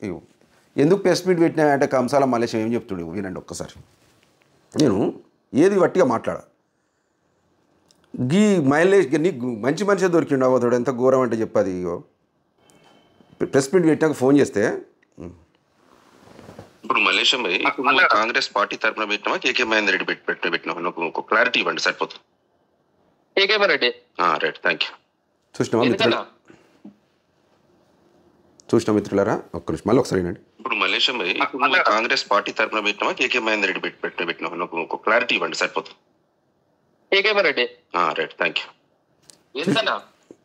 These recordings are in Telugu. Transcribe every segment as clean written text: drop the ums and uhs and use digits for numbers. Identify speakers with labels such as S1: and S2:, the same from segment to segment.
S1: ఇగో ఎందుకు ప్రెస్ మీట్ పెట్టినా అంటే కంసాల మలేషం ఏం చెప్తుండే వినండి ఒక్కసారి. నేను ఏది వట్టిగా మాట్లాడా. గీ మైలేజ్ నీకు మంచి మనిషి దొరికిండు అవతోడు ఎంత ఘోరం అంటే చెప్పది. ఇగో ప్రెస్ మీట్ పెట్టాక ఫోన్ చేస్తే
S2: ఇప్పుడు మలేషియం భాయ్ కాంగ్రెస్ పార్టీ తరఫున పెట్టినావా కేకే మహేందర్ రెడ్డి పెట్టినావా నాకు ఒక క్లారిటీ ఇవ్వండి సరిపోతుంది.
S3: KK Reddy
S2: right thank you.
S1: చూసిన మిత్రులారా ఒక్క నిమిషం మళ్ళీ ఒకసారి వినండి.
S2: ఇప్పుడు మలేషియం భాయ్ కాంగ్రెస్ పార్టీ తరఫున పెట్టినావా కేకే మహేందర్ రెడ్డి పెట్టినావా నాకు ఒక క్లారిటీ ఇవ్వండి సరిపోతుంది.
S3: KK Reddy
S2: right thank you.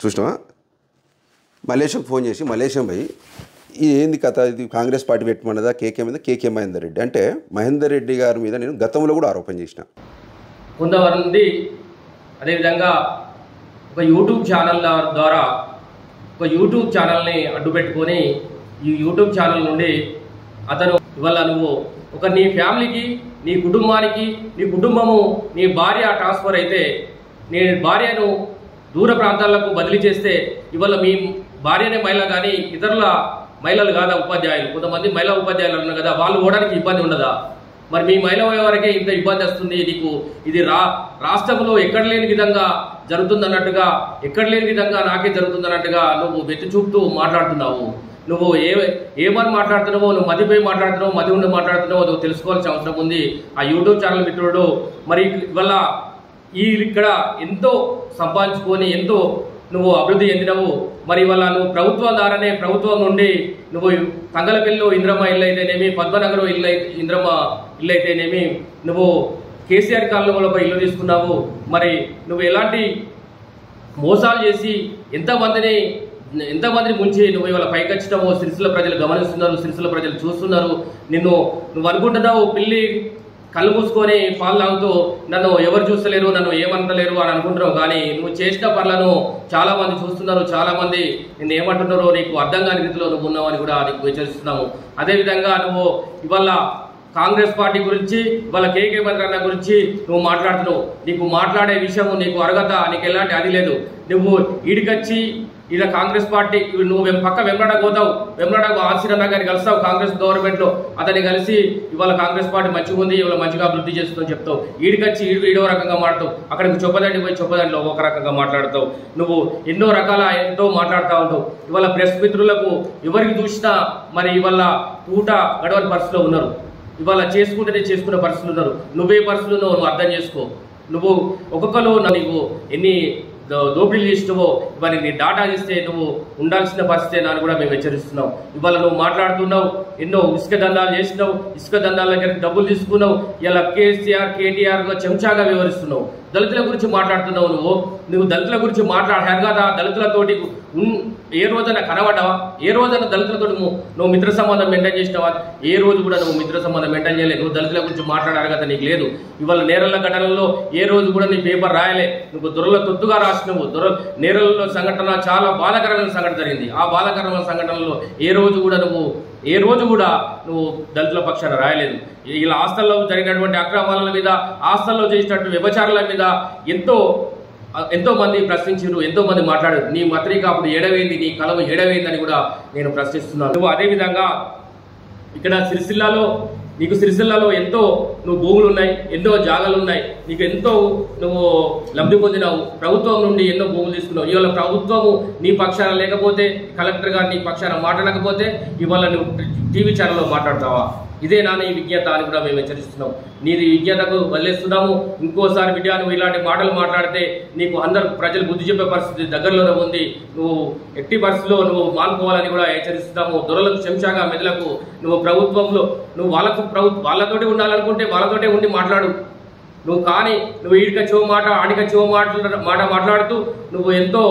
S1: చూసినావా మలేషియం ఫోన్ చేసి మలేషియం భాయ్ ఇది ఏంది కథ, ఇది కాంగ్రెస్ పార్టీ పెట్టమన్నదా కేకే మీద కేకే మహేందర్ రెడ్డి అంటే మహేందర్ రెడ్డి గారి మీద నేను గతంలో కూడా ఆరోపణ చేసిన.
S4: కొంతమంది అదేవిధంగా ఒక యూట్యూబ్ ఛానల్ ద్వారా ఒక యూట్యూబ్ ఛానల్ని అడ్డు పెట్టుకొని ఈ యూట్యూబ్ ఛానల్ నుండి అతను ఇవాళ నువ్వు ఒక నీ ఫ్యామిలీకి నీ కుటుంబానికి నీ కుటుంబము నీ భార్య ట్రాన్స్ఫర్ అయితే నీ భార్యను దూర ప్రాంతాలకు బదిలీ చేస్తే ఇవాళ మీ భార్యనే మహిళ కానీ ఇతరుల మహిళలు కాదా ఉపాధ్యాయులు, కొంతమంది మహిళా ఉపాధ్యాయులు ఉన్నారు కదా, వాళ్ళు పోవడానికి ఇబ్బంది ఉండదా? మరి మీ మహిళ వరకే ఇంత ఇబ్బంది వస్తుంది నీకు. ఇది రాష్ట్రంలో ఎక్కడ లేని విధంగా జరుగుతుందన్నట్టుగా, ఎక్కడ లేని విధంగా నాకే జరుగుతుందన్నట్టుగా నువ్వు వెతి చూపుతూ మాట్లాడుతున్నావు. నువ్వు ఏమని మాట్లాడుతున్నావో, నువ్వు మదిపోయి మాట్లాడుతున్నావు, మది ఉండి మాట్లాడుతున్నావో నువ్వు తెలుసుకోవాల్సిన అవసరం ఉంది. ఆ యూట్యూబ్ ఛానల్ మిత్రుడు మరి ఇవాళ ఇక్కడ ఎంతో సంపాదించుకొని ఎంతో నువ్వు అభివృద్ధి చెందినవు. మరి ఇవాళ నువ్వు ప్రభుత్వం ద్వారానే ప్రభుత్వం నుండి నువ్వు తంగలపల్లిలో ఇంద్రమ్మ ఇల్లు అయితేనేమి, పద్మనగరం ఇంద్రమ్మ ఇల్లు అయితేనేమి, నువ్వు కేసీఆర్ కాలనీలో ఇల్లు తీసుకున్నావు. మరి నువ్వు ఎలాంటి మోసాలు చేసి ఎంతమందిని ముంచి నువ్వు ఇవాళ పైకొచ్చినావో సిరిసిల్ల ప్రజలు గమనిస్తున్నారు, సిరిసిల్ల ప్రజలు చూస్తున్నారు. నువ్వు అనుకుంటున్నావు పిల్లి కళ్ళు మూసుకొని పాలు తాగుతూ నన్ను ఎవరు చూస్తలేరు, నన్ను ఏమంటలేరు అని అనుకుంటున్నావు. కానీ నువ్వు చేసిన పనులను చాలా మంది చూస్తున్నారు, చాలా మంది నిన్ను ఏమంటున్నారో నీకు అర్థం కాని రీతిలో నువ్వు ఉన్నావు అని కూడా నీకు హెచ్చరిస్తున్నాము. అదేవిధంగా నువ్వు ఇవాళ కాంగ్రెస్ పార్టీ గురించి, ఇవాళ కేకే మంత్రన్న గురించి నువ్వు మాట్లాడుతున్నావు. నీకు మాట్లాడే విషయం, నీకు అర్హత, నీకు ఎలాంటి అది లేదు. నువ్వు ఈడికొచ్చి ఇలా కాంగ్రెస్ పార్టీ నువ్వు పక్క వెంబడకు పోతావు, వెంబడకు ఆశీర్వాద గారిని కలుస్తావు కాంగ్రెస్ గవర్నమెంట్లో, అతన్ని కలిసి ఇవాళ కాంగ్రెస్ పార్టీ మంచిగా ఉంది, ఇవాళ మంచిగా అభివృద్ధి చేస్తుందని చెప్తావు. ఈడికొచ్చి ఈడో రకంగా మాట్లాడతావు, అక్కడికి చొప్పదండి పోయి చొప్పదండిలో ఒక రకంగా మాట్లాడతావు. నువ్వు ఎంతో మాట్లాడుతూ ఉంటావు. ఇవాళ ప్రెస్ మిత్రులకు ఎవరికి చూసినా మరి ఇవాళ పూట గడవని పరిస్థితిలో ఉన్నారు. ఇవాళ చేసుకునే పరిస్థితులు ఉన్నారు. నువ్వే పరిస్థితులు నువ్వు అర్థం చేసుకో. నువ్వు ఒక్కొక్కరు నీకు ఎన్ని దోపిడీలు చేసినావో ఇవన్నీ నీ డాటా ఇస్తే నువ్వు ఉండాల్సిన పరిస్థితి అని కూడా మేము హెచ్చరిస్తున్నావు. ఇవాళ నువ్వు మాట్లాడుతున్నావు, ఎన్నో ఇసుక దందాలు చేసినావు, ఇసుక దందాల దగ్గర డబ్బులు తీసుకున్నావు. ఇలా కేసీఆర్ కేటీఆర్గా చెంచాగా వివరిస్తున్నావు. దళితుల గురించి మాట్లాడుతున్నావు. నువ్వు దళితుల గురించి మాట్లాడారు కదా, దళితులతోటి ఏ రోజైనా కనబడ్డావా? ఏ రోజైనా దళితులతో నువ్వు మిత్ర సంబంధం మెయింటైన్ చేసినావా? ఏ రోజు కూడా నువ్వు మిత్ర సంబంధం మెయింటైన్ చేయలేదు. నువ్వు దళితుల గురించి మాట్లాడారు కదా, నీకు లేదు. ఇవాళ నేరళ్ళ ఘటనలో ఏ రోజు కూడా నీ పేపర్ రాయలే. నువ్వు దొరల తొత్తుగా రాసినవు. నేరల్లో సంఘటన చాలా బాధాకరమైన సంఘటన జరిగింది. ఆ బాధాకరమైన సంఘటనలో ఏ రోజు కూడా నువ్వు దళితుల పక్షాన రాయలేదు. ఇలా ఆస్తుల్లో జరిగినటువంటి అక్రమాల మీద, ఆస్తుల్లో చేసినటువంటి వ్యభిచారాల మీద ఎంతో మంది ప్రశ్నించారు, ఎంతో మంది మాట్లాడారు. నీ పత్రిక అప్పుడు ఏడవైంది, నీ కలం ఏడవైందని కూడా నేను ప్రశ్నిస్తున్నాను. నువ్వు అదేవిధంగా ఇక్కడ సిరిసిల్లలో ఎంతో నువ్వు భూములు ఉన్నాయి, ఎన్నో జాగాలు ఉన్నాయి, నీకు ఎంతో నువ్వు లబ్ధి పొందినావు. ప్రభుత్వం నుండి ఎన్నో భూములు తీసుకున్నావు. ఇవాళ ప్రభుత్వము నీ పక్షాన లేకపోతే, కలెక్టర్ గారు నీ పక్షాన మాట్లాడకపోతే ఇవాళ నువ్వు టీవీ ఛానల్లో మాట్లాడతావా? ఇదే నీ విజ్ఞత అని కూడా మేము హెచ్చరిస్తున్నాం. నీది విజ్ఞతకు వదిలేస్తున్నాము. ఇంకోసారి బిడ్డ నువ్వు ఇలాంటి మాటలు మాట్లాడితే నీకు అందరు ప్రజలు బుద్ధి చెప్పే పరిస్థితి దగ్గరలోనే ఉంది. నువ్వు ఎట్టి పరిస్థితిలో నువ్వు మానుకోవాలని కూడా హెచ్చరిస్తున్నాము. దొరలకు చెంచాగా మెదలకు నువ్వు ప్రభుత్వంలో నువ్వు వాళ్ళతోటి ఉండాలనుకుంటే వాళ్ళతోటే ఉండి మాట్లాడు. నువ్వు ఈడికొచ్చో మాట ఆడికొచ్చో మాట మాట్లాడుతూ నువ్వు ఎంతో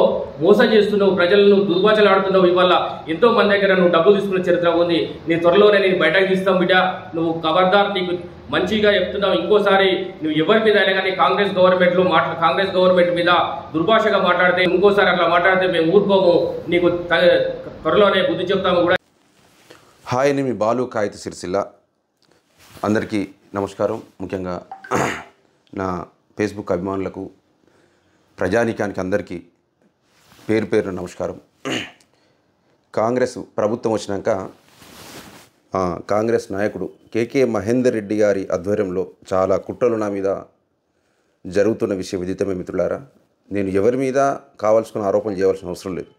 S4: మోసం చేస్తున్నావు, ప్రజలను దుర్భాషలాడుతున్నావు. ఇవాళ ఎంతో మంది దగ్గర నువ్వు డబ్బులు తీసుకున్న చరిత్ర ఉంది. నీ త్వరలోనే నేను బయటకు తీస్తాం బిడ్డ. నువ్వు ఖబర్దార్, నీకు మంచిగా చెప్తున్నావు. ఇంకోసారి నువ్వు ఎవరి మీద అయినా కానీ కాంగ్రెస్ గవర్నమెంట్ మీద దుర్భాషగా మాట్లాడితే, ఇంకోసారి అట్లా మాట్లాడితే మేము ఊరుకోము. నీకు త్వరలోనే బుద్ధి చెప్తాము కూడా.
S1: హాయ్, నేను మీ బాలు కాయిత సిరిసిల్ల. అందరికీ నమస్కారం. ముఖ్యంగా నా ఫేస్బుక్ అభిమానులకు, ప్రజానీకానికి అందరికీ పేరు పేరున నమస్కారం. కాంగ్రెస్ ప్రభుత్వం వచ్చినాక కాంగ్రెస్ నాయకుడు కేకే మహేందర్ రెడ్డి గారి ఆధ్వర్యంలో చాలా కుట్రలు నా మీద జరుగుతున్న విషయం విదితమే మిత్రులారా. నేను ఎవరి మీద కావాల్సుకున్న ఆరోపణలు చేయవలసిన అవసరం లేదు.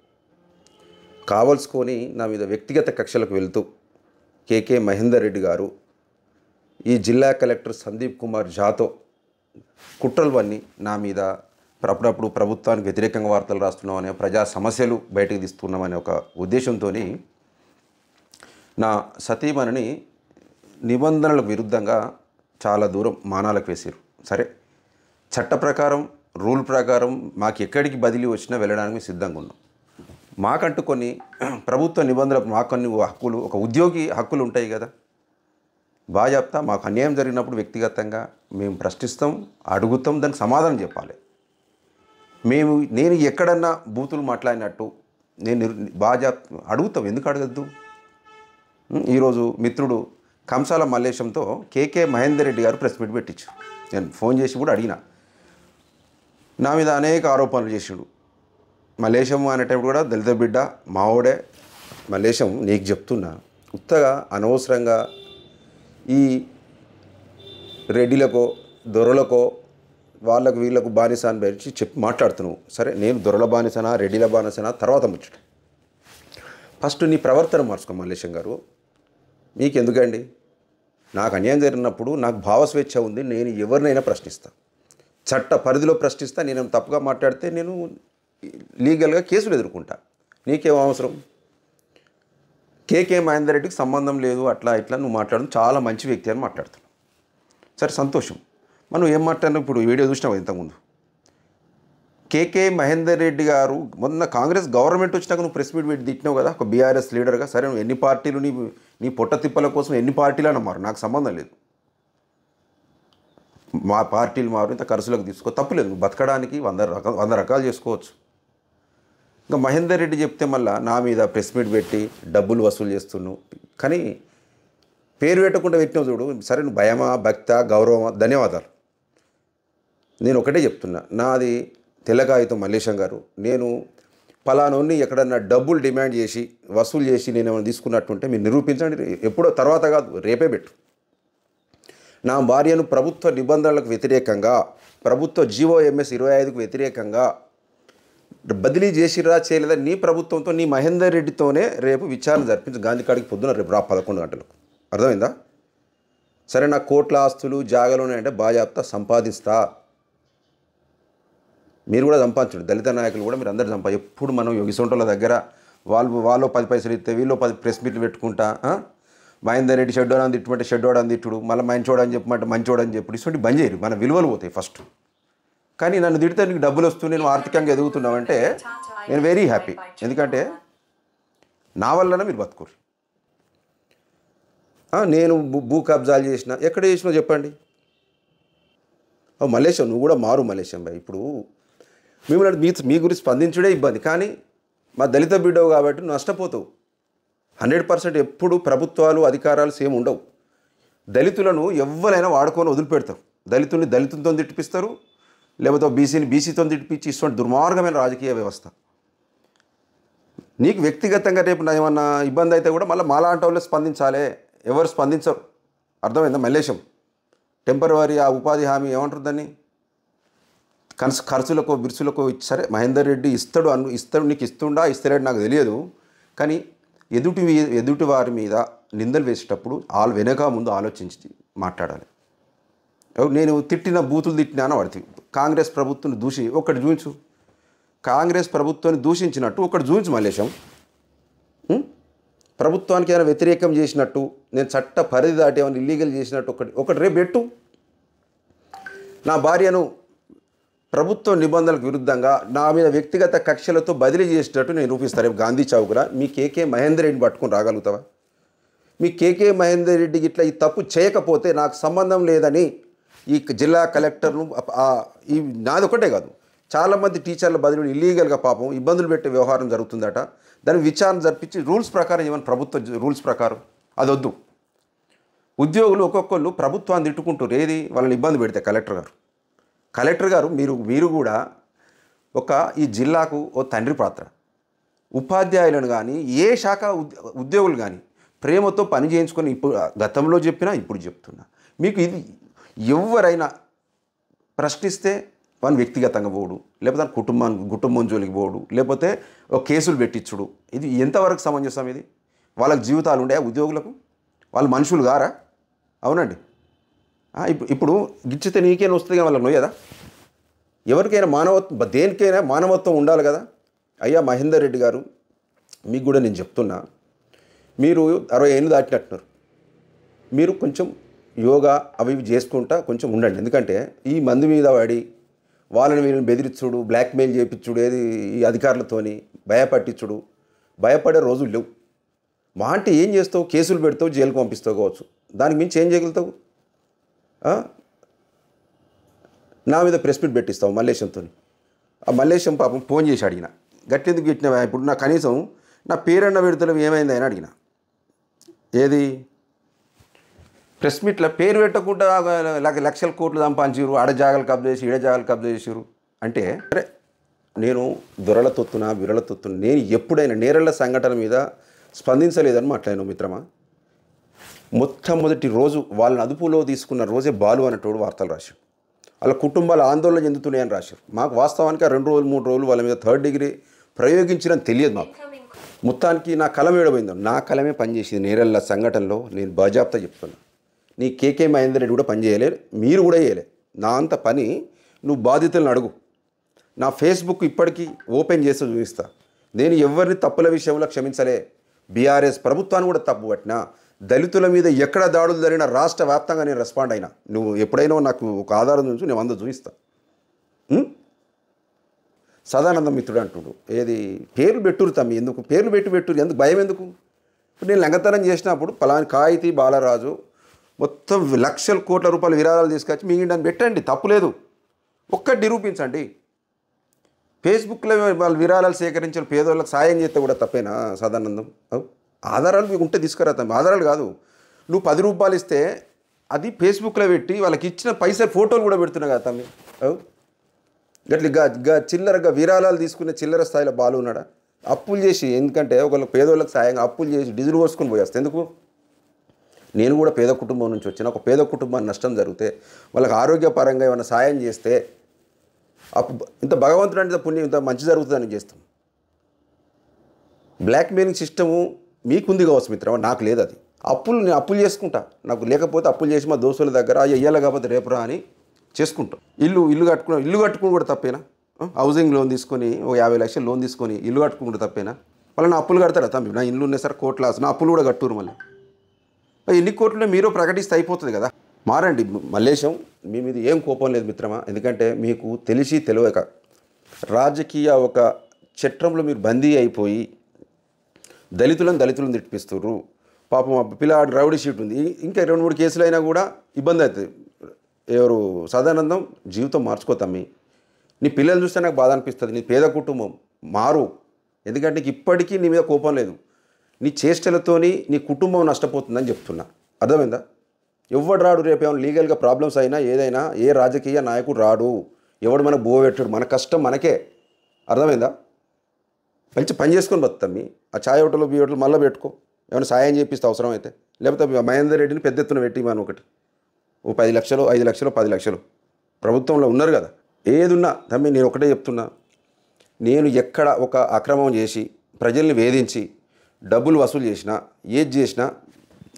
S1: కావాల్సుకొని నా మీద వ్యక్తిగత కక్షలకు వెళ్తూ కేకే మహేందర్ రెడ్డి గారు ఈ జిల్లా కలెక్టర్ సందీప్ కుమార్ ఝాతో కుట్రలవన్నీ నా మీద అప్పుడప్పుడు ప్రభుత్వానికి వ్యతిరేకంగా వార్తలు రాస్తున్నామనే, ప్రజా సమస్యలు బయటకు తీస్తున్నామనే ఒక ఉద్దేశంతో నా సతీమణిని నిబంధనలకు విరుద్ధంగా చాలా దూరం మానాలకు వేసారు. సరే, చట్ట ప్రకారం రూల్ ప్రకారం మాకు ఎక్కడికి బదిలీ వచ్చినా వెళ్ళడానికి సిద్ధంగా ఉన్నాం. మాకంటూ కొన్ని ప్రభుత్వ నిబంధనలు, మాకు కొన్ని హక్కులు, ఒక ఉద్యోగి హక్కులు ఉంటాయి కదా. బాగా చెప్తా, మాకు అన్యాయం జరిగినప్పుడు వ్యక్తిగతంగా మేము ప్రశ్నిస్తాం, అడుగుతాం, దానికి సమాధానం చెప్పాలి. నేను ఎక్కడన్నా బూతులు మాట్లాడినట్టు నేను బాగా అడుగుతాం, ఎందుకు అడగద్దు. ఈరోజు మిత్రుడు కంసాల మల్లేశంతో కేకే మహేందర్ రెడ్డి గారు ప్రెస్ మీట్ పెట్టించు. నేను ఫోన్ చేసి కూడా అడిగిన. నా మీద అనేక ఆరోపణలు చేసాడు. మల్లేశం అనేటప్పుడు కూడా దళిత బిడ్డ మావోడే. మల్లేశం, నీకు చెప్తున్నా, ఉత్తగా అనవసరంగా ఈ రెడ్డిలకో దొరలకో వాళ్ళకు వీళ్ళకు బానిస అని పెరిచి చెప్పి మాట్లాడుతున్నావు. సరే, నేను దొరల బానిసనా రెడ్డిల బానిసనా తర్వాత ముచ్చట. ఫస్ట్ నీ ప్రవర్తన మార్చుకో మల్లేశం గారు. మీకు ఎందుకండి? నాకు అన్యాయం జరిగినప్పుడు నాకు భావస్వేచ్ఛ ఉంది, నేను ఎవరినైనా ప్రశ్నిస్తా, చట్ట పరిధిలో ప్రశ్నిస్తా. నేను తప్పుగా మాట్లాడితే నేను లీగల్గా కేసులు ఎదుర్కొంటా. నీకేం అవసరం? కేకే మహేందర్ రెడ్డికి సంబంధం లేదు అట్లా ఇట్లా నువ్వు మాట్లాడడం చాలా మంచి వ్యక్తి అని మాట్లాడుతున్నావు. సరే, సంతోషం. మనం ఏం మాట్లాడినా ఇప్పుడు వీడియో చూసినావు ఇంతకుముందు. కేకే మహేందర్ రెడ్డి గారు మొన్న కాంగ్రెస్ గవర్నమెంట్ వచ్చినాక నువ్వు ప్రెస్ మీట్ పెట్టి తిట్టినావు కదా, ఒక బీఆర్ఎస్ లీడర్గా. సరే, నువ్వు ఎన్ని పార్టీలు నీ పొట్ట తిప్పల కోసం ఎన్ని పార్టీలు అన్నమారు, నాకు సంబంధం లేదు. మా పార్టీలు మారు, ఇంత ఖర్చులకు తీసుకో, తప్పులేదు. నువ్వు బతకడానికి 100 రకాలు చేసుకోవచ్చు. ఇంకా మహేందర్ రెడ్డి చెప్తే మళ్ళీ నా మీద ప్రెస్ మీట్ పెట్టి డబ్బులు వసూలు చేస్తున్నావు. కానీ పేరు పెట్టకుండా పెట్టినావు చూడు. సరే, నువ్వు భయమా, భక్త, గౌరవమా? ధన్యవాదాలు. నేను ఒకటే చెప్తున్నా, నాది తెల్లకాగితం మల్లేశం గారు. నేను పలానోని ఎక్కడన్నా డబ్బులు డిమాండ్ చేసి వసూలు చేసి నేను ఏమైనా తీసుకున్నట్టుంటే మీరు నిరూపించండి. ఎప్పుడో తర్వాత కాదు, రేపే పెట్టు. నా భార్యను ప్రభుత్వ నిబంధనలకు వ్యతిరేకంగా, ప్రభుత్వ GOMS 25కు వ్యతిరేకంగా బదిలీ చేసిరా చేయలేదా నీ ప్రభుత్వంతో, నీ మహేందర్ రెడ్డితోనే రేపు విచారణ జరిపించు. గాంధీకాడికి పొద్దున రేపు 11 గంటలకు. అర్థమైందా? సరే, నా కోట్ల ఆస్తులు జాగాలోనే అంటే బాజాప్తా సంపాదిస్తా. మీరు కూడా సంపాదించండి, దళిత నాయకులు కూడా మీరు అందరూ ఎప్పుడు మనం యోగిసొంటోళ్ళ దగ్గర వాళ్ళు 10 పైసలు ఇస్తే వీళ్ళు 10 ప్రెస్ మీట్లు పెట్టుకుంటా, మహేందర్ రెడ్డి షెడ్డోడని తిట్టుమంటే షెడ్డోడని తిట్టుడు, మళ్ళీ మంచోడని చెప్పమంటే మంచోడని చెప్పుడు. ఇటువంటి బంద్ చేయరు, మన విలువలు పోతాయి ఫస్ట్. కానీ నన్ను తిడితే నీకు డబ్బులు వస్తూ నేను ఆర్థికంగా ఎదుగుతున్నామంటే నేను వెరీ హ్యాపీ. ఎందుకంటే నా వల్లనే మీరు బతుకోరు. నేను భూ కబ్జాలు చేసిన, ఎక్కడ చేసినా చెప్పండి. మల్లేశం, నువ్వు కూడా మారు మల్లేశం భాయ్. ఇప్పుడు మిమ్మల్ని మీ గురించి స్పందించడే ఇబ్బంది, కానీ మా దళిత బిడ్డవు కాబట్టి నువ్వు నష్టపోతావు. 100% ఎప్పుడు ప్రభుత్వాలు అధికారాలు సేమ్ ఉండవు. దళితులను ఎవరైనా వాడుకొని వదిలిపెడతారు. దళితుల్ని దళితులతో తిట్టిపిస్తారు, లేకపోతే బీసీని బీసీతో తిట్టిపించి ఇటువంటి దుర్మార్గమైన రాజకీయ వ్యవస్థ. నీకు వ్యక్తిగతంగా రేపు ఏమన్నా ఇబ్బంది అయితే కూడా మళ్ళీ మాలాంటి వాళ్ళే స్పందించాలి. ఎవరు స్పందించరు. అర్థమైందా మల్లేశం? టెంపరవరీ ఆ ఉపాధి హామీ ఏమంటారు దాన్ని, ఖర్చులకో బిర్సులకో సరే, మహేందర్ రెడ్డి ఇస్తాడు నీకు ఇస్తుండా ఇస్తలేడు నాకు తెలియదు. కానీ ఎదుటి వారి మీద నిందలు వేసేటప్పుడు వాళ్ళు వెనక ముందు ఆలోచించి మాట్లాడాలి. నేను తిట్టిన బూతులు తిట్టినా వాడితే కాంగ్రెస్ ప్రభుత్వం ఒకటి చూపించు. కాంగ్రెస్ ప్రభుత్వాన్ని దూషించినట్టు ఒకటి చూపించు మల్లేశం. ప్రభుత్వానికి ఏమైనా వ్యతిరేకం చేసినట్టు, నేను చట్ట పరిధి దాటి ఏమైనా ఇల్లీగల్ చేసినట్టు ఒకటి రేపు పెట్టు. నా భార్యను ప్రభుత్వ నిబంధనలకు విరుద్ధంగా నా మీద వ్యక్తిగత కక్షలతో బదిలీ చేసినట్టు నేను రూపిస్తాను రేపు గాంధీ చౌక్రా. మీ కేకే మహేందర్ రెడ్డి పట్టుకొని రాగలుగుతావా? మీ కేకే మహేందర్ రెడ్డికి ఇట్లా ఈ తప్పు చేయకపోతే నాకు సంబంధం లేదని ఈ జిల్లా కలెక్టర్ను ఈ నాది ఒకటే కాదు, చాలామంది టీచర్ల బదిలీ ఇల్లీగల్గా పాపం ఇబ్బందులు పెట్టే వ్యవహారం జరుగుతుందట. దాన్ని విచారణ జరిపించి రూల్స్ ప్రకారం ఏమైనా ప్రభుత్వ రూల్స్ ప్రకారం అది వద్దు. ఉద్యోగులు ఒక్కొక్కళ్ళు ప్రభుత్వాన్ని తిట్టుకుంటారు, ఏది వాళ్ళని ఇబ్బంది పెడితే. కలెక్టర్ గారు మీరు కూడా ఈ జిల్లాకు ఓ తండ్రి పాత్ర. ఉపాధ్యాయులను కానీ ఏ శాఖ ఉద్యోగులు కానీ ప్రేమతో పని చేయించుకొని ఇప్పుడు గతంలో చెప్పినా ఇప్పుడు చెప్తున్నా మీకు. ఇది ఎవరైనా ప్రశ్నిస్తే వాని వ్యక్తిగతంగా పోడు, లేకపోతే కుటుంబం జోలికి పోడు, లేకపోతే కేసులు పెట్టించుడు. ఇది ఎంతవరకు సమంజసం? ఇది వాళ్ళకి జీవితాలు ఉండే ఉద్యోగులకు, వాళ్ళు మనుషులు గారా? అవునండి. ఇప్పుడు గిచ్చితే నీకేనా వస్తుంది కానీ వాళ్ళకి నొయ్యదా? ఎవరికైనా మానవత్వం, దేనికైనా మానవత్వం ఉండాలి కదా. అయ్యా మహేందర్ రెడ్డి గారు, మీకు కూడా నేను చెప్తున్నా, మీరు 60 ఏళ్ళు దాటినట్టున్నారు. మీరు కొంచెం యోగా అవి చేసుకుంటా కొంచెం ఉండండి. ఎందుకంటే ఈ మంది మీద వాడి వాళ్ళని వీళ్ళని బెదిరించుడు, బ్లాక్మెయిల్ చేయించుడు, ఏది ఈ అధికారులతోని భయపట్టించుడు, భయపడే రోజులు లేవు. మా అంటే ఏం చేస్తావు? కేసులు పెడతావు, జైలుకు పంపిస్తావు కావచ్చు. దానికి మించి ఏం చేయగలుగుతావు? నా మీద ప్రెస్ మీట్ పెట్టిస్తావు మల్లేశంతో. ఆ మల్లేశం పాపం ఫోన్ చేసి అడిగిన, గట్టెందుకు పెట్టినవా? ఇప్పుడు నా కనీసం నా పేరన్న విడుదల ఏమైంది అని అడిగిన. ఏది ప్రెస్ మీట్లో పేరు పెట్టకుండా లక్షల కోట్లు సంపాదించారు, ఆడ జాగాలు కబ్జా చేసి ఈడ జాగాలు కబ్జా చేసారు అంటే, అరే నేను విరళ తొత్తున నేను ఎప్పుడైనా నేరళ్ళ సంఘటన మీద స్పందించలేదని మాట్లాడాను మిత్రమా. మొట్టమొదటి రోజు వాళ్ళని అదుపులో తీసుకున్న రోజే బాలు అనేటోడు వార్తలు రాశాడు. వాళ్ళ కుటుంబాలు ఆందోళన చెందుతున్నాయని రాశారు. మాకు వాస్తవానికి 2 రోజులు 3 రోజులు వాళ్ళ మీద 3rd డిగ్రీ ప్రయోగించడం తెలియదు మాకు. మొత్తానికి నా కలం ఏడబోయిందో, నా కలమే పనిచేసింది నేరళ్ళ సంఘటనలో. నేను బాజాప్తా చెప్తున్నా. నీ కేకే మహేందర్ రెడ్డి కూడా పని చేయలేదు, మీరు కూడా చేయలే. నా అంత పని నువ్వు బాధితులను అడుగు. నా ఫేస్బుక్ ఇప్పటికీ ఓపెన్ చేసి చూపిస్తా. నేను ఎవరిని తప్పుల విషయంలో క్షమించలే. బీఆర్ఎస్ ప్రభుత్వాన్ని కూడా తప్పు పట్టినా, దళితుల మీద ఎక్కడ దాడులు జరిగినా రాష్ట్ర వ్యాప్తంగా నేను రెస్పాండ్ అయినా. నువ్వు ఎప్పుడైనా నాకు ఒక ఆధారం నుంచి నేను 100 చూపిస్తా. సదానంద మిత్రుడు అంటుడు, ఏది పేర్లు పెట్టురు తమ్మి, ఎందుకు పేర్లు పెట్టురు, ఎందుకు భయం ఎందుకు? ఇప్పుడు నేను లంగతనం చేసినప్పుడు పలాని కాయితీ బాలరాజు మొత్తం లక్షల కోట్ల రూపాయలు విరాళాలు తీసుకొచ్చి మీ ఇండియన్ పెట్టండి, తప్పులేదు. ఒక్కటి నిరూపించండి. ఫేస్బుక్లో వాళ్ళు విరాళాలు సేకరించిన పేదోళ్ళకి సాయం చేస్తే కూడా తప్పేనా సదానందం? ఆధారాలు మీకు ఉంటే తీసుకురా తమ్మి. ఆధారాలు కాదు, నువ్వు 10 రూపాయలు ఇస్తే అది ఫేస్బుక్లో పెట్టి వాళ్ళకి ఇచ్చిన పైసలు ఫోటోలు కూడా పెడుతున్నావు కదా తమ్మి. గట్ల చిల్లరగా విరాళాలు తీసుకునే చిల్లర స్థాయిలో బాలు ఉన్నాడా? అప్పులు చేసి, ఎందుకంటే ఒకళ్ళకి పేదోళ్ళకి సాయంగా అప్పులు చేసి డీజిల్ పోసుకొని పోయేస్తా ఎందుకు? నేను కూడా పేద కుటుంబం నుంచి వచ్చిన, ఒక పేద కుటుంబానికి నష్టం జరిగితే వాళ్ళకి ఆరోగ్యపరంగా ఏమైనా సాయం చేస్తే ఇంత భగవంతుడు అంటే పుణ్యం, ఇంత మంచి జరుగుతుందని చేస్తాం. బ్లాక్మెయిలింగ్ సిస్టము మీకుంది కావచ్చు మిత్రమా, నాకు లేదు. అది నేను అప్పులు చేసుకుంటా, నాకు లేకపోతే అప్పులు చేసి మా దోస్తుల దగ్గర ఇయ్యాలి కాకపోతే రేపురా అని చేసుకుంటాం. ఇల్లు కట్టుకుని కూడా తప్పేనా? హౌసింగ్ లోన్ తీసుకొని 50 లక్షలు లోన్ తీసుకొని ఇల్లు కట్టుకుని కూడా తప్పేనా? మళ్ళీ నా అప్పులు కడతారా తమ్మి? నా ఇల్లు ఉన్నాయి సార్ కోట్లాస్, నా అప్పులు కూడా కట్టురు. మళ్ళీ ఎన్ని కోట్లలో మీరు ప్రకటిస్తే అయిపోతుంది కదా. మారండి. మల్లేశం మీ మీద ఏం కోపం లేదు మిత్రమా, ఎందుకంటే మీకు తెలిసి తెలియక రాజకీయ ఒక చట్రంలో మీరు బందీ అయిపోయి దళితులను తిట్టిపిస్తుర్రు. పాపం పిల్లాడు రౌడీ షీట్ ఉంది, ఇంకా 2-3 కేసులు అయినా కూడా ఇబ్బంది అవుతుంది. ఎవరు సదానందం జీవితం మార్చుకోతమ్మి. నీ పిల్లలు చూస్తే నాకు బాధ అనిపిస్తుంది. నీ పేద కుటుంబం మారు, ఎందుకంటే నీకు ఇప్పటికీ నీ మీద కోపం లేదు. నీ చేష్టలతోని నీ కుటుంబం నష్టపోతుందని చెప్తున్నా. అర్థమైందా? ఎవడు రాడు, రేపు ఏమైనా లీగల్గా ప్రాబ్లమ్స్ అయినా ఏదైనా ఏ రాజకీయ నాయకుడు రాడు, ఎవడు మనకు బోవెట్టాడు, మన కష్టం మనకే. అర్థమైందా? మంచి పని చేసుకొని బతుకమ్మి. ఆ ఛాయ్ హోటల్ బీ హోటల్ మళ్ళీ పెట్టుకో, ఏమైనా సాయం చేపిస్తే అవసరం అయితే. లేకపోతే మహేందర్ రెడ్డిని పెద్ద ఎత్తున పెట్టి మనం ఒకటి 10 లక్షలు 5 లక్షలు 10 లక్షలు ప్రభుత్వంలో ఉన్నారు కదా. ఏదున్నా తమ్మి నేను ఒకటే చెప్తున్నా, నేను ఎక్కడ ఒక అక్రమం చేసి ప్రజల్ని వేధించి డబ్బులు వసూలు చేసినా ఏది చేసినా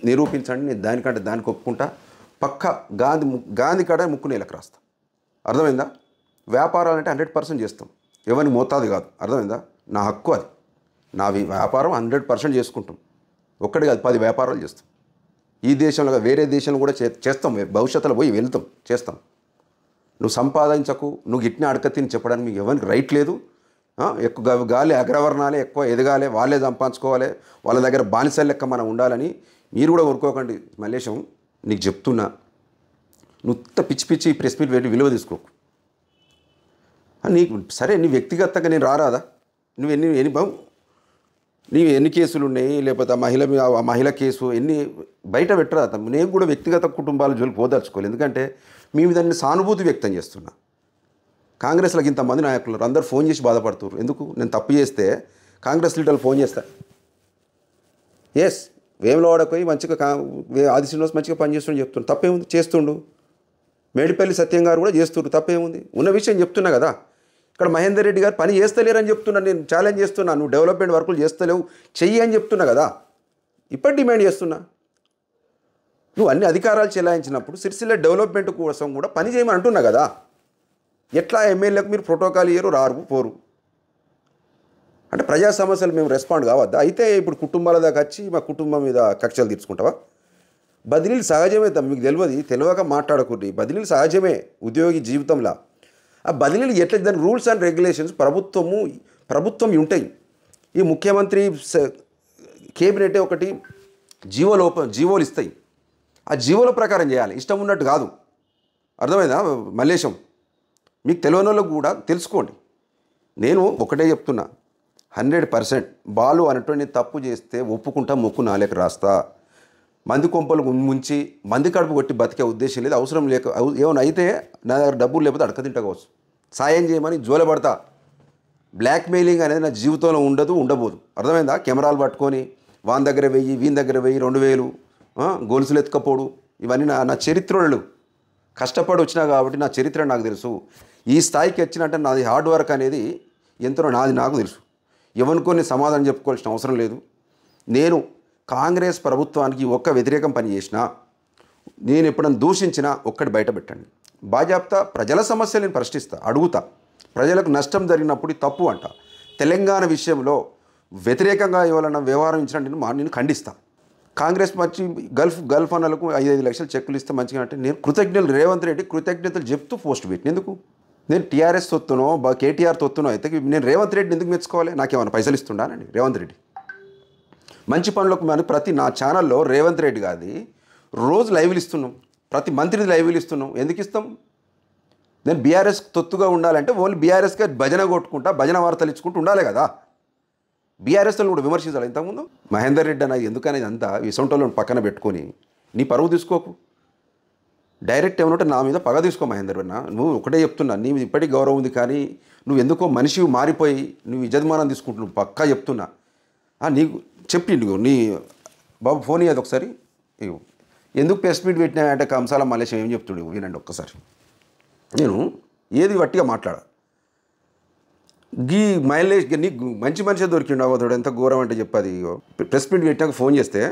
S1: నిరూపించండి, నేను దానికి ఒప్పుకుంటా. పక్క గాంధీ కాడ ముక్కు నేలకు రాస్తా. అర్థమైందా? వ్యాపారాలంటే 100% చేస్తాం, ఎవరిని మోతాదు కాదు. అర్థమైందా? నా హక్కు అది. నా వ్యాపారం 100% చేసుకుంటాం. ఒక్కటి కాదు 10 వ్యాపారాలు చేస్తాం. ఈ దేశంలో వేరే దేశంలో కూడా చేస్తాం, భవిష్యత్తులో పోయి వెళ్తాం, చేస్తాం. నువ్వు సంపాదించకు, నువ్వు గిట్టిన అడక తిని చెప్పడానికి మీకు ఎవరికి రైట్ లేదు. ఎక్కువ గాలి అగ్రవర్ణాలే ఎక్కువ ఎదగాలి, వాళ్ళే సంపాదించుకోవాలి, వాళ్ళ దగ్గర బానిసల లెక్క మనం ఉండాలని మీరు కూడా కోరుకోకండి. మల్లేశం నీకు చెప్తున్నా, నువ్వు పిచ్చి ప్రెస్ మీట్ పెట్టి విలువ తీసుకోకు. నీకు సరే, నీ వ్యక్తిగతంగా నేను రారాదా? నీవు ఎన్ని కేసులు ఉన్నాయి, లేకపోతే ఆ మహిళ కేసు ఎన్ని బయట పెట్టరా? నేను కూడా వ్యక్తిగత కుటుంబాల జోలికి పోదలుచుకోలేదు, ఎందుకంటే మీ మీద నేను సానుభూతి వ్యక్తం చేస్తున్నా. కాంగ్రెస్లోకి ఇంతమంది నాయకులు అందరూ ఫోన్ చేసి బాధపడుతున్నారు. ఎందుకు? నేను తప్పు చేస్తే కాంగ్రెస్ లీడర్లు ఫోన్ చేస్తా, ఎస్ వేములవాడకు పోయి మంచిగా ఆది శ్రీనివాస్ మంచిగా పనిచేస్తుండు చెప్తుండు, తప్పేముంది, చేస్తుండు. మేడిపల్లి సత్యం గారు కూడా చేస్తుండ్రు, తప్పేముంది. ఉన్న విషయం చెప్తున్నా కదా. ఇక్కడ మహేందర్ రెడ్డి గారు పని చేస్తలేరని చెప్తున్నా, నేను ఛాలెంజ్ చేస్తున్నా. నువ్వు డెవలప్మెంట్ వర్కులు చేస్తలేవు, చెయ్యి అని చెప్తున్నా కదా. ఇప్పటి డిమాండ్ చేస్తున్నా. నువ్వు అన్ని అధికారాలు చెలాయించినప్పుడు సిరిసిల్ల డెవలప్మెంట్ కోసం కూడా పని చేయమని అంటున్నా కదా. ఎట్లా ఎమ్మెల్యేలకు మీరు ప్రోటోకాల్ ఇయ్యరు, రారు, పోరు అంటే ప్రజా సమస్యలు మేము రెస్పాండ్ కావద్దా? అయితే ఇప్పుడు కుటుంబాల దాకా వచ్చి మా కుటుంబం మీద కక్షలు తీర్చుకుంటావా? బదిలీలు సహజమే, మీకు తెలియక మాట్లాడకూడదు. బదిలీలు సహజమే ఉద్యోగి జీవితంలో. ఆ బదిలీలు ఎట్లా, దాని రూల్స్ అండ్ రెగ్యులేషన్స్ ప్రభుత్వం ఉంటాయి. ఈ ముఖ్యమంత్రి కేబినెటే ఒకటి జీవోలు ఇస్తాయి. ఆ జీవోల ప్రకారం చేయాలి, ఇష్టం ఉన్నట్టు కాదు. అర్థమైందా మల్లేశం? మీకు తెలియని వాళ్ళకు కూడా తెలుసుకోండి. నేను ఒకటే చెప్తున్నా, 100% బాలు అన్నట్టు నేను తప్పు చేస్తే ఒప్పుకుంటా, మొక్కు నాలేక రాస్తా. మంది కొంపలు ముంచి మంది కడుపు కొట్టి బతికే ఉద్దేశం లేదు. అవసరం లేక ఏమైనా అయితే నా దగ్గర డబ్బులు లేకపోతే అడక తింటకోవచ్చు, సాయం చేయమని జోలపడతా. బ్లాక్మెయిలింగ్ అనేది నా జీవితంలో ఉండబోదు. అర్థమైందా? కెమెరాలు పట్టుకొని వాని దగ్గర 1000, వీని దగ్గర 1000, 2000 గొలుసులు ఎత్తుకపోడు, ఇవన్నీ నా చరిత్రలు. కష్టపడి వచ్చినా కాబట్టి నా చరిత్ర నాకు తెలుసు. ఈ స్థాయికి వచ్చినట్టే నాది హార్డ్ వర్క్ అనేది ఎంతనో నాకు తెలుసు. ఎవరికొని సమాధానం చెప్పుకోవాల్సిన అవసరం లేదు. నేను కాంగ్రెస్ ప్రభుత్వానికి ఒక్క వ్యతిరేకం పని చేసినా, నేను ఎప్పుడైనా దూషించినా ఒక్కటి బయట పెట్టండి. బాజాప్తా ప్రజల సమస్యలు నేను ప్రశ్నిస్తా, అడుగుతా. ప్రజలకు నష్టం జరిగినప్పుడు తప్పు అంట. తెలంగాణ విషయంలో వ్యతిరేకంగా ఎవరైనా వ్యవహరించినా నేను ఖండిస్తా. కాంగ్రెస్ మంచి గల్ఫ్ అన్నలకు 5 లక్షలు చెక్కులు ఇస్తే మంచిగా అంటే నేను కృతజ్ఞతలు, రేవంత్ రెడ్డి కృతజ్ఞతలు చెప్తూ పోస్ట్ పెట్టిన ఎందుకు? నేను టీఆర్ఎస్ తొత్తునో కేటీఆర్ తొత్తునో అయితే నేను రేవంత్ రెడ్డిని ఎందుకు మెచ్చుకోవాలి? నాకేమైనా పైసలు ఇస్తుండానండి రేవంత్ రెడ్డి? మంచి పనులకు మనం ప్రతి నా ఛానల్లో రేవంత్ రెడ్డి గారి రోజు లైవ్లు ఇస్తున్నాం, ప్రతి మంత్రిది లైవ్లు ఇస్తున్నాం. ఎందుకు ఇస్తాం? నేను బీఆర్ఎస్ తొత్తుగా ఉండాలంటే ఓన్లీ బీఆర్ఎస్గా భజన కొట్టుకుంటా, భజన వార్తలు ఇచ్చుకుంటూ ఉండాలి కదా. బీఆర్ఎస్లను కూడా విమర్శించాలి. ఇంతకుముందు మహేందర్ రెడ్డి అనేది ఎందుకనేది అంతా విసంటోళ్ళని పక్కన పెట్టుకొని నీ పరువు తీసుకోకు. డైరెక్ట్ ఏమన్నట్టు నా మీద పగ తీసుకో మహేందర్ అన్న. నువ్వు ఒకటే చెప్తున్నా, నీ ఇప్పటికీ గౌరవం ఉంది, కానీ నువ్వు ఎందుకో మనిషి మారిపోయి నువ్వు యజమానం తీసుకుంటున్నావు. పక్కా చెప్తున్నా. నీకు చెప్పిండు నీ బాబు ఫోన్ ఇయ్యదు ఒకసారి. ఎందుకు ప్రెస్ మీట్ పెట్టినా అంటే కంసాల మల్లేశం ఏం చెప్తుండే వినండి ఒక్కసారి. నేను ఏది వట్టిగా మాట్లాడా. మైలేజ్ నీకు మంచి మనిషి దొరికిండు అవతోడు, ఎంత ఘోరం అంటే చెప్పది. ప్రెస్ మీట్ పెట్టినాక ఫోన్ చేస్తే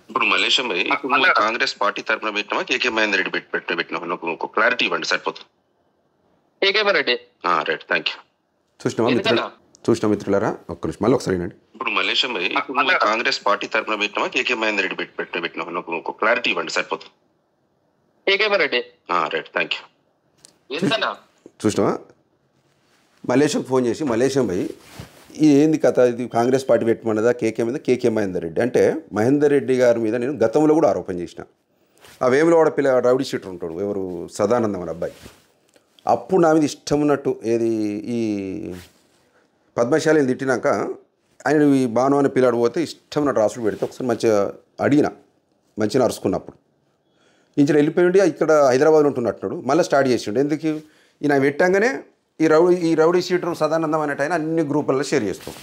S2: ఇప్పుడు మల్లేశం భాయ్, ఇప్పుడు కాంగ్రెస్ పార్టీ తరఫున పెట్టినావా కేకే మహేందర్ రెడ్డి పెట్టినావా? నాకు ఒక క్లారిటీ ఇవ్వండి, సరిపోతుంది.
S3: KK Reddy.
S2: Right, thank you.
S1: చూసిన మిత్రులారా ఒక్క నిమిషం మళ్ళీ ఒకసారి వినండి.
S2: ఇప్పుడు మల్లేశం భాయ్, ఇప్పుడు కాంగ్రెస్ పార్టీ తరఫున పెట్టినావా కేకే మహేందర్ రెడ్డి పెట్టినావా? నాకు ఒక క్లారిటీ ఇవ్వండి, సరిపోతుంది.
S3: KK Reddy.
S2: Right, thank you.
S1: చూసినావా? మల్లేశం ఫోన్ చేసి, మల్లేశం భాయ్ ఇది ఏంది కథ, ఇది కాంగ్రెస్ పార్టీ పెట్టమన్నదా కేకే మీద? కేకే మహేందర్ రెడ్డి అంటే మహేందర్ రెడ్డి గారి మీద నేను గతంలో కూడా ఆరోపణ చేసిన. ఆ వేములవాడ రౌడీ షీటర్ ఉంటాడు ఎవరు, సదానందం అని అబ్బాయి. అప్పుడు నా మీద ఇష్టం ఉన్నట్టు ఏది ఈ పద్మశాలిని తిట్టినాక ఆయన ఈ బాను అనే పిల్లాడు పోతే ఇష్టం ఉన్నట్టు రాసులు పెడితే ఒకసారి మంచిగా అడిగిన, మంచిగా అరుచుకున్నప్పుడు ఇంచిన వెళ్ళిపోయిండి. ఇక్కడ హైదరాబాద్లో ఉంటున్నట్టున్నాడు. మళ్ళీ స్టార్ట్ చేసిండు. ఎందుకు ఈయన పెట్టంగానే ఈ రౌడీ షీటర్ సదానందం అనేట ఆయన అన్ని గ్రూపులలో షేర్ చేస్తాం.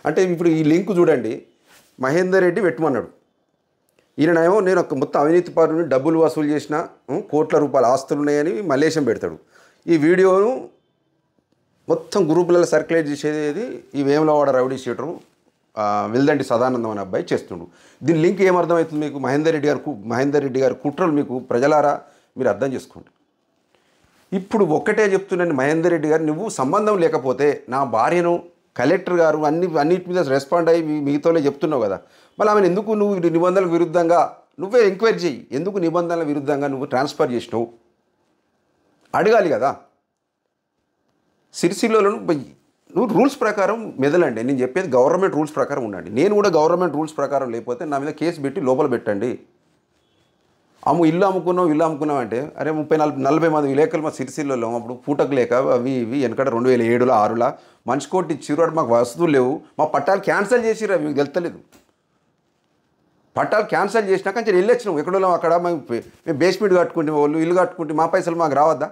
S1: అంటే ఇప్పుడు ఈ లింక్ చూడండి, మహేందర్ రెడ్డి పెట్టమన్నాడు. ఈయనేమో నేను ఒక మొత్తం అవినీతి పరుని డబ్బులు వసూలు చేసిన, కోట్ల రూపాయల ఆస్తులు ఉన్నాయని మల్లేశం పెడతాడు. ఈ వీడియోను మొత్తం గ్రూపులలో సర్క్యులేట్ చేసేది ఈ వేములవాడ రౌడీ షీటరు వెల్దండి సదానందం అనే అబ్బాయి చేస్తుండు. దీని లింక్ ఏమర్థమవుతుంది మీకు? మహేందర్ రెడ్డి గారి కుట్రలు మీకు ప్రజలారా మీరు అర్థం చేసుకోండి. ఇప్పుడు ఒక్కటే చెప్తున్నాను, మహేందర్ రెడ్డి గారు నువ్వు సంబంధం లేకపోతే నా భార్యను కలెక్టర్ గారు అన్నిటి మీద రెస్పాండ్ అయ్యి మిగతాలో చెప్తున్నావు కదా, మళ్ళీ ఆమెను ఎందుకు నువ్వు నిబంధనలకు విరుద్ధంగా నువ్వే ఎంక్వైరీ చేయి. ఎందుకు నిబంధనల విరుద్ధంగా నువ్వు ట్రాన్స్ఫర్ చేసినావు అడగాలి కదా. సిరిసిల్లలో నువ్వు రూల్స్ ప్రకారం మెదలండి. నేను చెప్పేది గవర్నమెంట్ రూల్స్ ప్రకారం ఉండండి. నేను కూడా గవర్నమెంట్ రూల్స్ ప్రకారం లేకపోతే నా మీద కేసు పెట్టి లోపల పెట్టండి. ఇల్లు అమ్ముకున్నాం అంటే అరే 30-40 మంది విలేకరులు మా సిరిసిల్లలో అప్పుడు పూటకు లేక అవి వెనకడ 2007లో 6లో మంచి కోటి ఇచ్చిరు. మాకు వసతులు లేవు, మా పట్టాలు క్యాన్సిల్ చేసిరు. మీకు తెలుస్తలేదు. పట్టాలు క్యాన్సిల్ చేసినాక కొంచెం వెళ్ళొచ్చినాం. ఎక్కడో అక్కడ మేము బేస్మెంట్ కట్టుకుంటే వాళ్ళు ఇల్లు కట్టుకుంటే మా పైసలు మాకు రావద్దా?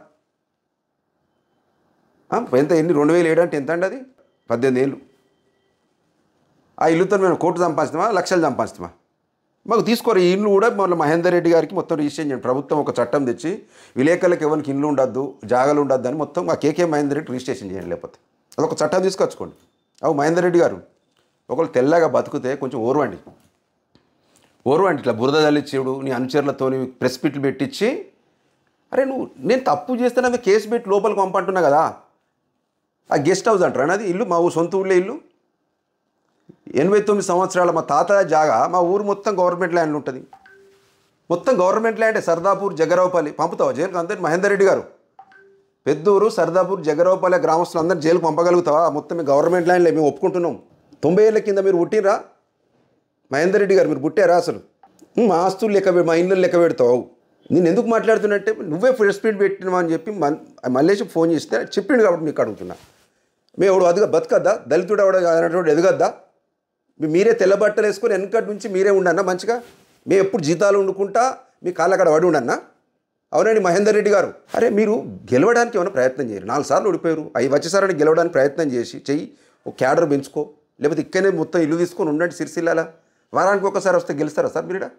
S1: ఎంత 2007 అంటే ఎంత అండి? అది 18 ఏళ్ళు. ఆ ఇల్లుతో మేము కోట్లు సంపాదిస్తామా, లక్షలు సంపాదిస్తామా? మాకు తీసుకోరు. ఈ ఇల్లు కూడా మళ్ళీ మహేందర్ రెడ్డి గారికి మొత్తం రిజిస్ట్రేషన్ చేయండి. ప్రభుత్వం ఒక చట్టం తెచ్చి విలేకరులకు ఎవరికి ఇల్లు ఉండద్దు, జాగాలు ఉండద్దు అని మొత్తం ఆ కేకే మహేందర్ రెడ్డి రిజిస్ట్రేషన్ చేయండి. లేకపోతే అదొక చట్టం తీసుకొచ్చుకోండి. అవు మహేందర్ రెడ్డి గారు ఒకళ్ళు తెల్లగా బతుకుతే కొంచెం ఓర్వండి. ఇట్లా బురద చల్లిచ్చేడు నీ అనుచరులతో ప్రెస్ మీట్లు పెట్టించి, అరే నేను తప్పు చేస్తాను కేసు పెట్టి లోపలికి పంపంటున్నా కదా. ఆ గెస్ట్ హౌస్ అంటారా అది ఇల్లు, మా ఊరు సొంత ఊళ్ళో ఇల్లు. 89 సంవత్సరాల మా తాత జాగా మా ఊరు మొత్తం గవర్నమెంట్ ల్యాండ్లు ఉంటుంది. మొత్తం గవర్నమెంట్ ల్యాండే. సర్దాపూర్, జగరావుపల్లి పంపుతావా జైలుకి అందరినీ? మహేందర్ రెడ్డి గారు పెద్దూరు, సర్దాపూర్, జగరావుపల్లి గ్రామస్తులు అందరినీ జైలుకు పంపగలుగుతావా? మొత్తం మీ గవర్నమెంట్ ల్యాండ్లే, మేము ఒప్పుకుంటున్నాం. 90 ఏళ్ళ కింద మీరు పుట్టినరా మహేందర్ రెడ్డి గారు? మీరు పుట్టారా అసలు? మా ఆస్తులు లెక్క, మా ఇళ్ళు లెక్క పెడతావు. నేను ఎందుకు మాట్లాడుతున్నట్టే నువ్వే ప్రెస్ మీట్ పెట్టినావా అని చెప్పి మల్లేష్ ఫోన్ చేస్తే చెప్పిండు కాబట్టి మీకు అడుగుతున్నా. మేము ఎవడు అదిగా బతకద్దా? దళితుడు ఎవడు ఎదగద్దా? మీరే తెల్లబట్టలు వేసుకొని వెనకటి నుంచి మీరే ఉండన్నా మంచిగా. మేము ఎప్పుడు జీతాలు వండుకుంటా మీ కాళ్ళక్కడ పడి ఉండన్నా? అవునండి మహేందర్ రెడ్డి గారు. అరే మీరు గెలవడానికి ఏమైనా ప్రయత్నం చేయరు. 4 సార్లు ఓడిపోయారు. అవి వచ్చేసారని గెలవడానికి ప్రయత్నం చెయ్యి. ఒక క్యాడర్ పెంచుకో, లేకపోతే ఇక్కడనే మొత్తం ఇల్లు తీసుకొని ఉండండి సిరిసిల్లాల. వారానికి ఒకసారి వస్తే గెలుస్తారా సార్ మీరుడా?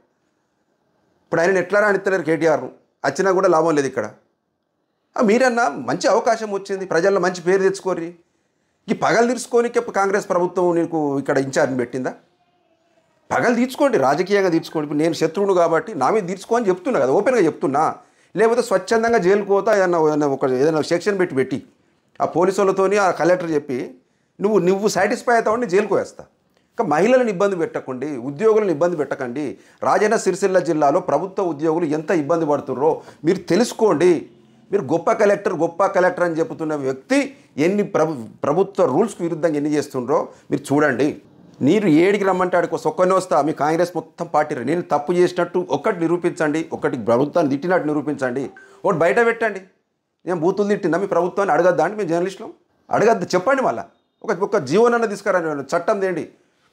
S1: ఇప్పుడు ఆయన ఎట్లా రానిత్తలేరు కేటీఆర్ను, వచ్చినా కూడా లాభం లేదు ఇక్కడ. మీరన్నా మంచి అవకాశం వచ్చింది, ప్రజల్లో మంచి పేరు తెచ్చుకోర్రి. ఈ పగలు తీర్చుకొని కాంగ్రెస్ ప్రభుత్వం నీకు ఇక్కడ ఇన్ఛార్జ్ని పెట్టిందా? పగలు తీర్చుకోండి, రాజకీయంగా తీర్చుకోండి. ఇప్పుడు నేను శత్రువును కాబట్టి నా మీద తీర్చుకో అని చెప్తున్నా కదా, ఓపెన్గా చెప్తున్నా. లేకపోతే స్వచ్ఛందంగా జైలుకు పోతా ఏదైనా సెక్షన్ పెట్టి ఆ పోలీసు వాళ్ళతోని ఆ కలెక్టర్ చెప్పి నువ్వు సాటిస్ఫై అవుతావని జైలుకు వేస్తా. ఇంకా మహిళలను ఇబ్బంది పెట్టకండి, ఉద్యోగులను ఇబ్బంది పెట్టకండి. రాజన్న సిరిసిల్ల జిల్లాలో ప్రభుత్వ ఉద్యోగులు ఎంత ఇబ్బంది పడుతున్నారో మీరు తెలుసుకోండి. మీరు గొప్ప కలెక్టర్ అని చెబుతున్న వ్యక్తి ఎన్ని ప్రభుత్వ రూల్స్కి విరుద్ధంగా ఎన్ని చేస్తుండ్రో మీరు చూడండి. మీరు ఏడికి రమ్మంటే ఆడికి ఒక్కనే వస్తా. మీ కాంగ్రెస్ మొత్తం పార్టీ నేను తప్పు చేసినట్టు ఒక్కటి నిరూపించండి, ఒకటి ప్రభుత్వాన్ని తిట్టినట్టు నిరూపించండి, ఒకటి బయట పెట్టండి. నేను బూతులు తిట్టినా మీ ప్రభుత్వాన్ని అడగద్దా అండి? మీ జర్నలిస్టులు అడగద్దు, చెప్పండి. మళ్ళీ ఒక జీవనాన్ని తీసుకురండి, చట్టం తేండి.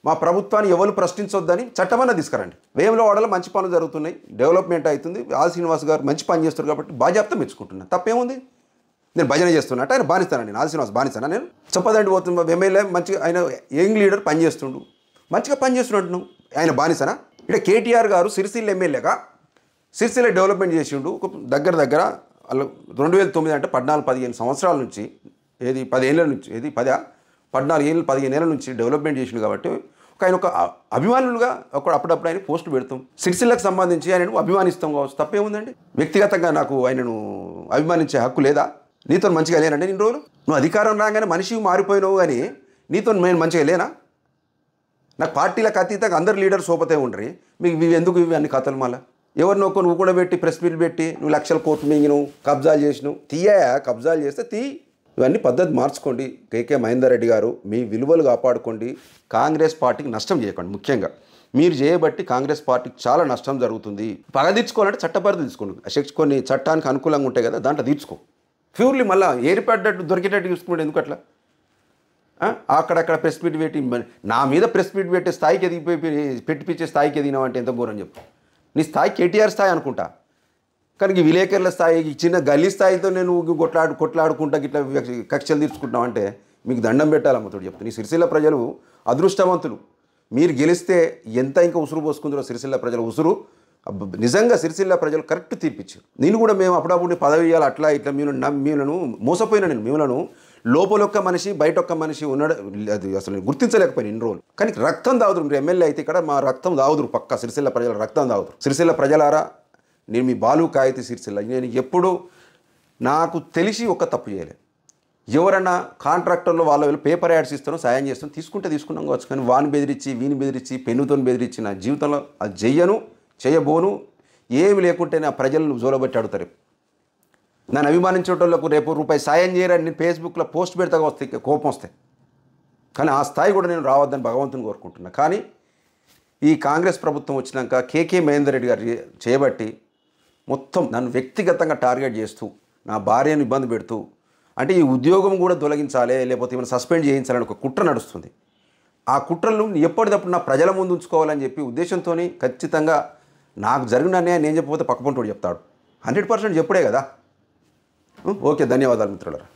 S1: మా ప్రభుత్వాన్ని ఎవరు ప్రశ్నించొద్దని చట్టమన్నా తీసుకురండి. వేములవాడలో మంచి పనులు జరుగుతున్నాయి, డెవలప్మెంట్ అవుతుంది. ఆల్ శ్రీనివాస్ గారు మంచి పని చేస్తారు కాబట్టి బాధ్యత మెచ్చుకుంటున్నాను. తప్పేముంది? నేను భజన చేస్తున్నట్టు ఆయన బానిస్తానండి. ఆల్ శ్రీనివాస్ బానిస్తానా నేను? చెప్పదండి పోతున్నా. ఎమ్మెల్యే మంచిగా ఆయన యంగ్ లీడర్ పనిచేస్తుండు, మంచిగా పనిచేస్తున్నట్టు ఆయన బానిసనా? ఇక్కడ కేటీఆర్ గారు సిరిసిల్ల ఎమ్మెల్యేగా సిరిసిల్ల డెవలప్మెంట్ చేసిండు. దగ్గర 2009 అంటే 14-15 సంవత్సరాల నుంచి, 10 ఏళ్ళ నుంచి, 14-15 ఏళ్ళ నుంచి డెవలప్మెంట్ చేసిండు. కాబట్టి ఆయన ఒక అభిమానులుగా అప్పుడప్పుడు ఆయన పోస్టులు పెడతాం. సిరిసిల్లకు సంబంధించి ఆయనను అభిమానిస్తాం కావచ్చు, తప్పేముందండి? వ్యక్తిగతంగా నాకు ఆయనను అభిమానించే హక్కు లేదా? నీతో మంచిగా లేనండి ఇన్ని రోజులు? నువ్వు అధికారం రాగానే మనిషి మారిపోయినావు, కానీ నీతో నేను మంచిగా లేనా? నాకు పార్టీలకు అతీతంగా అందరు లీడర్స్ సోపతే ఉండరు. మీకు ఎందుకు ఇవి అన్ని కథలు? మళ్ళీ ఎవరినో నువ్వు కూడా పెట్టి ప్రెస్ మీట్ పెట్టి నువ్వు లక్షల కోట్లు మింగినవు, కబ్జాలు చేసినావు. కబ్జాలు చేస్తే ఇవన్నీ పద్ధతి మార్చుకోండి. కేకే మహేందర్ రెడ్డి గారు మీ విలువలు కాపాడుకోండి. కాంగ్రెస్ పార్టీకి నష్టం చేయకండి. ముఖ్యంగా మీరు చేయబట్టి కాంగ్రెస్ పార్టీకి చాలా నష్టం జరుగుతుంది. పగ తీర్చుకోవాలంటే చట్టపరిధి తీసుకోండి. కొన్ని చట్టానికి అనుకూలంగా ఉంటాయి కదా, దాంట్లో తీర్చుకో. ప్యూర్లీ మళ్ళీ ఏరిపడ్డట్టు దొరికేటట్టు చూసుకుంటే ఎందుకు అట్లా? అక్కడక్కడ ప్రెస్ మీట్ పెట్టి నా మీద ప్రెస్ మీట్ పెట్టే స్థాయికి పెట్టిపించే స్థాయికి ఎదిగినావంటే ఎంత ఘోరం చెప్పు. నీ స్థాయి కేటీఆర్ స్థాయి అనుకుంటా, కానీ ఈ విలేకరుల స్థాయి, చిన్న గల్లీ స్థాయితో నేను కొట్లాడుకుంటా ఇట్లా కక్షలు తీర్చుకుంటున్నావు అంటే మీకు దండం పెట్టాలమ్మతోడు చెప్తాను. ఈ సిరిసిల్ల ప్రజలు అదృష్టవంతులు. మీరు గెలిస్తే ఎంత ఇంకా ఉసురు పోసుకుందరో సిరిసిల్ల ప్రజల ఉసురు. నిజంగా సిరిసిల్ల ప్రజలు కరెక్ట్ తీర్పిచ్చారు. నేను కూడా మేము అప్పుడప్పుడు పదవి ఇవ్వాలి అట్లా ఇట్లా మీలను మోసపోయినా నేను మిమ్మలను లోపలొక్క మనిషి బయటొక్క మనిషి ఉన్నాడు అది అసలు గుర్తించలేకపోయినా ఇన్ని రోజులు. కానీ రక్తం తాగుదురు. మీరు ఎమ్మెల్యే అయితే ఇక్కడ మా రక్తం తాగుదురు, పక్క సిరిసిల్ల ప్రజల రక్తం తాగుదురు. సిరిసిల్ల ప్రజలారా, నేను మీ బాలు కాయితీ సిరిసిల్ల. నేను ఎప్పుడు నాకు తెలిసి ఒక్క తప్పు చేయలేదు. ఎవరన్నా కాంట్రాక్టర్లో వాళ్ళ పేపర్ యాడ్స్ ఇస్తానో సాయం చేస్తాను, తీసుకున్నాం కావచ్చు. కానీ వాని బెదిరించి వీని బెదిరించి పెన్నుతో బెదిరించి నా జీవితంలో అది చెయ్యను, చేయబోను. ఏమి లేకుంటే నా ప్రజలను జోలబట్టి అడుగుతారు. నన్ను అభిమానించేటోళ్ళకు రేపు రూపాయి సాయం చేయరని నేను ఫేస్బుక్లో పోస్ట్ పెడతా వస్తే కోపం వస్తాయి. కానీ ఆ స్థాయి కూడా నేను రావద్దని భగవంతుని కోరుకుంటున్నా. కానీ ఈ కాంగ్రెస్ ప్రభుత్వం వచ్చినాక కేకే మహేందర్ రెడ్డి గారు చేయబట్టి మొత్తం నన్ను వ్యక్తిగతంగా టార్గెట్ చేస్తూ నా భార్యను ఇబ్బంది పెడుతూ, అంటే ఈ ఉద్యోగం కూడా తొలగించాలి లేకపోతే ఏమైనా సస్పెండ్ చేయించాలని ఒక కుట్ర నడుస్తుంది. ఆ కుట్రలను ఎప్పటికప్పుడు నా ప్రజల ముందు ఉంచుకోవాలని చెప్పి ఉద్దేశంతో ఖచ్చితంగా నాకు జరిగిన అన్యాయం నేను చెప్పకపోతే పక్కపంటోడు చెప్తాడు. 100% చెప్పుడే కదా. ఓకే, ధన్యవాదాలు మిత్రులారా.